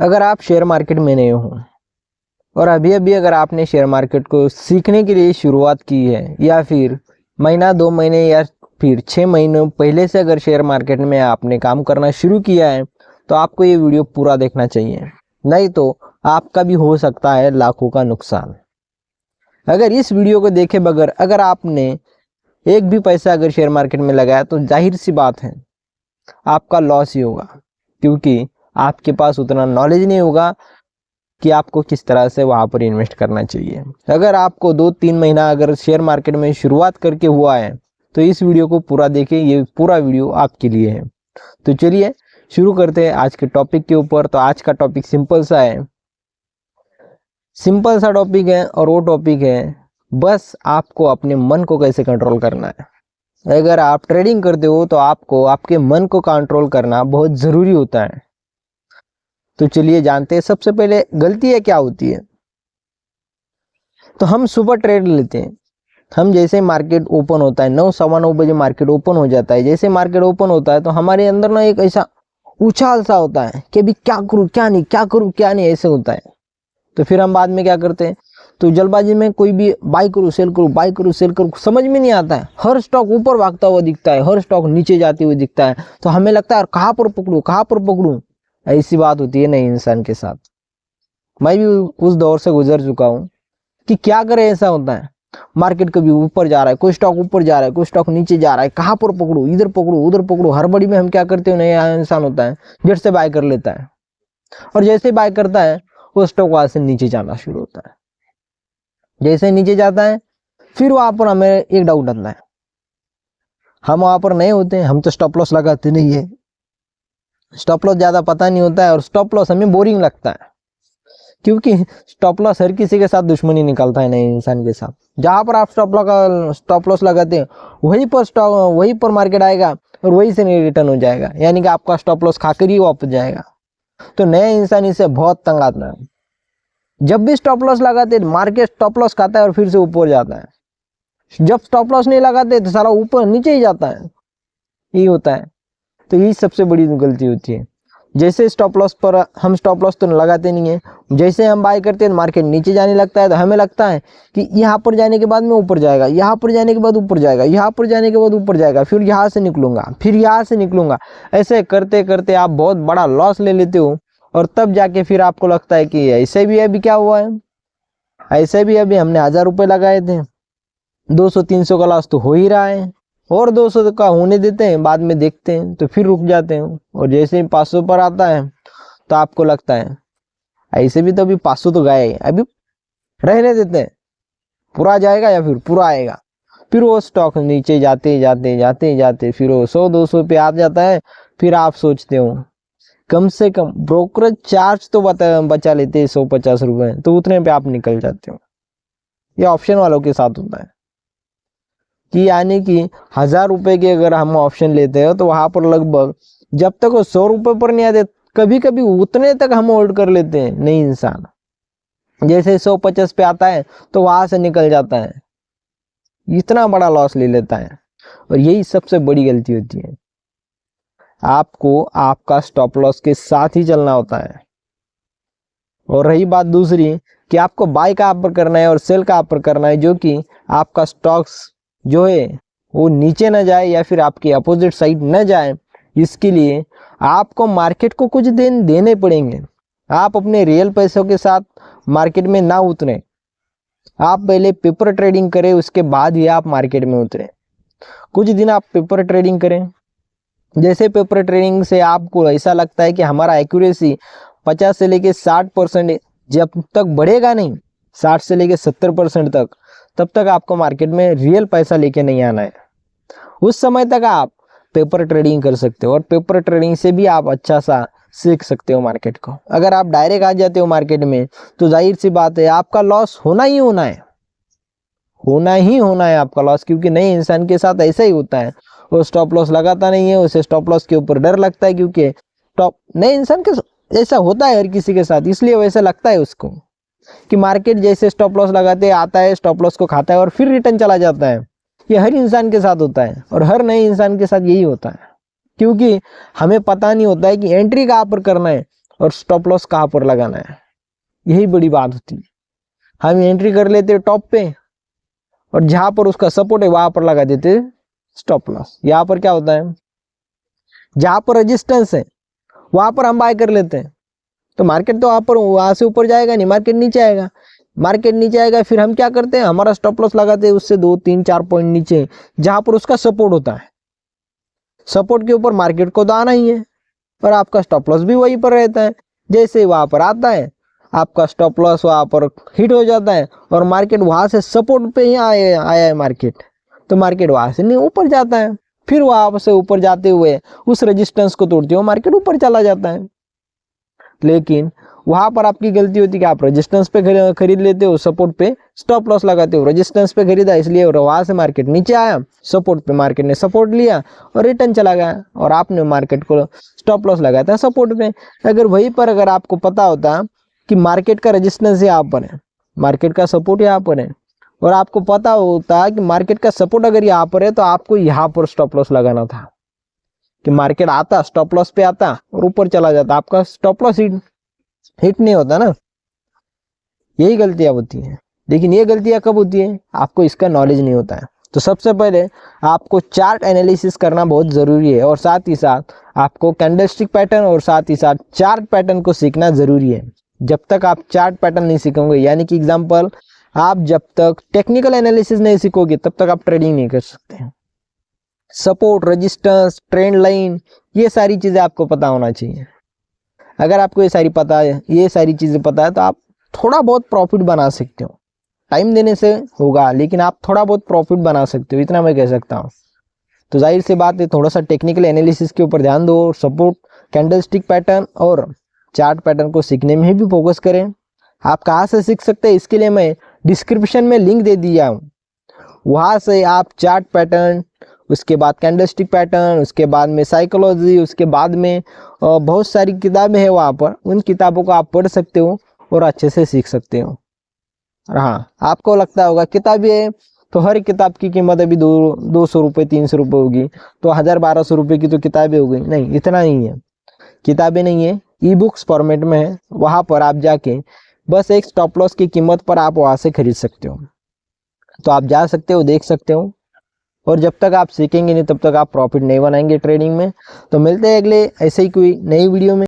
अगर आप share market में नए हो और अभी अभी अगर आपने शेयर मार्केट को सीखने के लिए शुरुआत की है, या फिर महीना 2 महीने या फिर 6 महीनों पहले से अगर शेयर मार्केट में आपने काम करना शुरू किया है, तो आपको ये वीडियो पूरा देखना चाहिए, नहीं तो आपका भी हो सकता है लाखों का नुकसान। अगर इस वीडियो को देखे बगैर अगर आपने एक भी पैसा अगर शेयर मार्केट में लगाया, तो जाहिर सी बात है आपका लॉस ही होगा, क्योंकि आपके पास उतना नॉलेज नहीं होगा कि आपको किस तरह से वहाँ पर इन्वेस्ट करना चाहिए। अगर आपको 2-3 महीना अगर शेयर मार्केट में शुरुआत करके हुआ है, तो इस वीडियो को पूरा देखें, ये पूरा वीडियो आपके लिए है। तो चलिए शुरू करते हैं आज के टॉपिक के ऊपर। तो आज का टॉपिक सिंपल सा है, सिंपल सा टॉपिक है, और वो टॉपिक है बस आपको अपने मन को कैसे कंट्रोल करना है। अगर आप ट्रेडिंग करते हो तो आपको आपके मन को कंट्रोल करना बहुत ज़रूरी होता है। तो चलिए जानते हैं सबसे पहले गलतियाँ क्या होती है। तो हम सुबह ट्रेड लेते हैं, हम जैसे मार्केट ओपन होता है 9-9:15 बजे मार्केट ओपन हो जाता है, जैसे मार्केट ओपन होता है तो हमारे अंदर ना एक ऐसा उछाल सा होता है कि अभी क्या करूँ क्या नहीं, क्या करूँ क्या नहीं, ऐसे होता है। तो फिर हम बाद में क्या करते हैं, तो जल्दबाजी में कोई भी बाई करूँ सेल करूँ, बाई करूँ सेल करूँ, समझ में नहीं आता है। हर स्टॉक ऊपर भागता हुआ दिखता है, हर स्टॉक नीचे जाते हुए दिखता है, तो हमें लगता है कहाँ पर पकड़ूँ कहाँ पर पकड़ूँ। ऐसी बात होती है नहीं इंसान के साथ। मैं भी उस दौर से गुजर चुका हूँ कि क्या करे, ऐसा होता है मार्केट कभी ऊपर जा रहा है, कोई स्टॉक ऊपर जा रहा है, कोई स्टॉक नीचे जा रहा है, कहाँ पर पकड़ूँ, इधर पकड़ूँ उधर पकड़ूँ। हड़बड़ी में हम क्या करते हैं, नया इंसान होता है झट से बाय कर लेता है, और जैसे बाय करता है वो स्टॉक वहां से नीचे जाना शुरू होता है। जैसे नीचे जाता है फिर वहां पर हमें एक डाउट आता है, हम वहां पर नए होते हैं, हम तो स्टॉप लॉस लगाते नहीं है, स्टॉप लॉस ज्यादा पता नहीं होता है, और स्टॉप लॉस हमें बोरिंग लगता है, क्योंकि स्टॉप लॉस हर किसी के साथ दुश्मनी निकलता है नए इंसान के साथ। जहां पर आप स्टॉप लॉस लगाते हैं वहीं पर मार्केट आएगा और वहीं से नहीं रिटर्न हो जाएगा, यानी कि आपका स्टॉप लॉस खाकर ही वापस जाएगा। तो नए इंसान इससे बहुत तंग आता है। जब भी स्टॉप लॉस लगाते मार्केट स्टॉप लॉस खाता है और फिर से ऊपर जाता है, जब स्टॉप लॉस नहीं लगाते तो सारा ऊपर नीचे ही जाता है, यही होता है। तो यही सबसे बड़ी गलती होती है। जैसे स्टॉप लॉस पर हम स्टॉप लॉस तो लगाते नहीं है, जैसे हम बाय करते हैं मार्केट नीचे जाने लगता है, तो हमें लगता है कि यहाँ पर जाने के बाद में ऊपर जाएगा, यहाँ पर जाने के बाद ऊपर जाएगा, यहाँ पर जाने के बाद ऊपर जाएगा, फिर यहाँ से निकलूंगा, फिर यहाँ से निकलूंगा। ऐसे करते करते आप बहुत बड़ा लॉस ले लेते हो, और तब जाके फिर आपको लगता है कि ऐसे भी अभी क्या हुआ है, ऐसे भी अभी हमने 1000 रुपये लगाए थे, 200-300 का लॉस तो हो ही रहा है, और 200 का होने देते हैं, बाद में देखते हैं तो फिर रुक जाते हैं, और जैसे ही 500 पर आता है तो आपको लगता है ऐसे भी तो अभी 500 तो गए, अभी रहने देते हैं, पूरा जाएगा या फिर पूरा आएगा। फिर वो स्टॉक नीचे जाते जाते जाते जाते फिर वो 100-200 पे आ जाता है। फिर आप सोचते हो कम से कम ब्रोकरेज चार्ज तो बचा लेते हैं 150 रुपये, तो उतने पे आप निकल जाते हो। ये ऑप्शन वालों के साथ होता है कि यानी कि 1000 रुपये के अगर हम ऑप्शन लेते हैं तो वहां पर लगभग जब तक वो 100 रुपये पर नहीं आते, कभी कभी उतने तक हम होल्ड कर लेते हैं। नहीं इंसान जैसे 150 पे आता है तो वहां से निकल जाता है, इतना बड़ा लॉस ले लेता है, और यही सबसे बड़ी गलती होती है। आपको आपका स्टॉप लॉस के साथ ही चलना होता है। और रही बात दूसरी कि आपको बाय कहाँ पर करना है और सेल कहाँ पर करना है, जो कि आपका स्टॉक्स जो है वो नीचे न जाए या फिर आपकी अपोजिट साइड न जाए, इसके लिए आपको मार्केट को कुछ दिन देने पड़ेंगे। आप अपने रियल पैसों के साथ मार्केट में ना उतरें, आप पहले पेपर ट्रेडिंग करें, उसके बाद ही आप मार्केट में उतरें। कुछ दिन आप पेपर ट्रेडिंग करें, जैसे पेपर ट्रेडिंग से आपको ऐसा लगता है कि हमारा एक्यूरेसी 50 से लेके 60% जब तक बढ़ेगा नहीं, 60 से लेके 70% तक, तब तक आपको मार्केट में रियल पैसा लेके नहीं आना है। उस समय तक आप पेपर ट्रेडिंग कर सकते हो, और पेपर ट्रेडिंग से भी आप अच्छा सा सीख सकते हो मार्केट को। अगर आप डायरेक्ट आ जाते हो मार्केट में तो जाहिर सी बात है आपका लॉस होना ही होना है, होना ही होना है आपका लॉस, क्योंकि नए इंसान के साथ ऐसा ही होता है। वो स्टॉप लॉस लगाता नहीं है, उसे स्टॉप लॉस के ऊपर डर लगता है, क्योंकि नए इंसान के ऐसा होता है हर किसी के साथ, इसलिए वैसा लगता है उसको कि मार्केट जैसे स्टॉप लॉस लगाते आता है, स्टॉप लॉस को खाता है और फिर रिटर्न चला जाता है। ये हर इंसान के साथ होता है, और हर नए इंसान के साथ यही होता है, क्योंकि हमें पता नहीं होता है कि एंट्री कहाँ पर करना है और स्टॉप लॉस कहाँ पर लगाना है, यही बड़ी बात होती है। हम एंट्री कर लेते हैं टॉप पे और जहां पर उसका सपोर्ट है वहां पर लगा देते स्टॉप लॉस। यहाँ पर क्या होता है, जहां पर रेजिस्टेंस है वहां पर हम बाय कर लेते हैं, तो मार्केट तो वहां से ऊपर जाएगा नहीं, मार्केट नीचे आएगा। मार्केट नीचे आएगा, फिर हम क्या करते हैं, हमारा स्टॉप लॉस लगाते हैं उससे 2 3 4 पॉइंट नीचे, जहां पर उसका सपोर्ट होता है। सपोर्ट के ऊपर मार्केट को तो आना ही है और आपका स्टॉप लॉस भी वहीं पर रहता है। जैसे वहां पर आता है आपका स्टॉप लॉस वहां पर हिट हो जाता है और मार्केट वहां से सपोर्ट पे ही आया है मार्केट, तो मार्केट वहां से नहीं ऊपर जाता है, फिर वहां से ऊपर जाते हुए उस रेजिस्टेंस को तोड़ते हुए मार्केट ऊपर चला जाता है। लेकिन वहां पर आपकी गलती होती है कि आप रेजिस्टेंस पे खरीद लेते हो, सपोर्ट पे स्टॉप लॉस लगाते हो। रेजिस्टेंस पे खरीदा इसलिए वहां से मार्केट नीचे आया, सपोर्ट पे मार्केट ने सपोर्ट लिया और रिटर्न चला गया, और आपने मार्केट को स्टॉप लॉस लगाया था सपोर्ट पे। अगर वहीं पर अगर आपको पता होता कि मार्केट का रेजिस्टेंस यहाँ पर है, मार्केट का सपोर्ट यहाँ पर है, और आपको पता होता कि मार्केट का सपोर्ट अगर यहाँ पर है, तो आपको यहाँ पर स्टॉप लॉस लगाना था कि मार्केट आता स्टॉप लॉस पे आता और ऊपर चला जाता, आपका स्टॉप लॉस हिट नहीं होता ना। यही गलतियां होती हैं। लेकिन ये गलतियां कब होती है, आपको इसका नॉलेज नहीं होता है। तो सबसे पहले आपको चार्ट एनालिसिस करना बहुत ज़रूरी है, और साथ ही साथ आपको कैंडलस्टिक पैटर्न और साथ ही साथ चार्ट पैटर्न को सीखना ज़रूरी है। जब तक आप चार्ट पैटर्न नहीं सीखोगे, यानी कि एग्जाम्पल आप जब तक टेक्निकल एनालिसिस नहीं सीखोगे तब तक आप ट्रेडिंग नहीं कर सकते हैं। सपोर्ट, रेजिस्टेंस, ट्रेंड लाइन, ये सारी चीज़ें आपको पता होना चाहिए। अगर आपको ये सारी चीज़ें पता है तो आप थोड़ा बहुत प्रॉफिट बना सकते हो। टाइम देने से होगा, लेकिन आप थोड़ा बहुत प्रॉफिट बना सकते हो, इतना मैं कह सकता हूँ। तो जाहिर सी बात है, थोड़ा सा टेक्निकल एनालिसिस के ऊपर ध्यान दो, सपोर्ट, कैंडलस्टिक पैटर्न और चार्ट पैटर्न को सीखने में भी फोकस करें। आप कहाँ से सीख सकते हैं, इसके लिए मैं डिस्क्रिप्शन में लिंक दे दिया हूँ, वहाँ से आप चार्ट पैटर्न, उसके बाद कैंडलस्टिक पैटर्न, उसके बाद में साइकोलॉजी, उसके बाद में बहुत सारी किताबें हैं वहाँ पर, उन किताबों को आप पढ़ सकते हो और अच्छे से सीख सकते हो। और हाँ, आपको लगता होगा किताबें है तो हर किताब की कीमत अभी 200 रुपये 300 रुपये होगी, तो 1000-1200 रुपये की तो किताबें हो गई। नहीं, इतना नहीं है, किताबें नहीं है, ई बुक्स फॉर्मेट में है। वहाँ पर आप जाके बस एक स्टॉप लॉस की कीमत पर आप वहाँ से खरीद सकते हो, तो आप जा सकते हो, देख सकते हो। और जब तक आप सीखेंगे नहीं तब तक आप प्रॉफिट नहीं बनाएंगे ट्रेडिंग में। तो मिलते हैं अगले ऐसे ही कोई नई वीडियो में।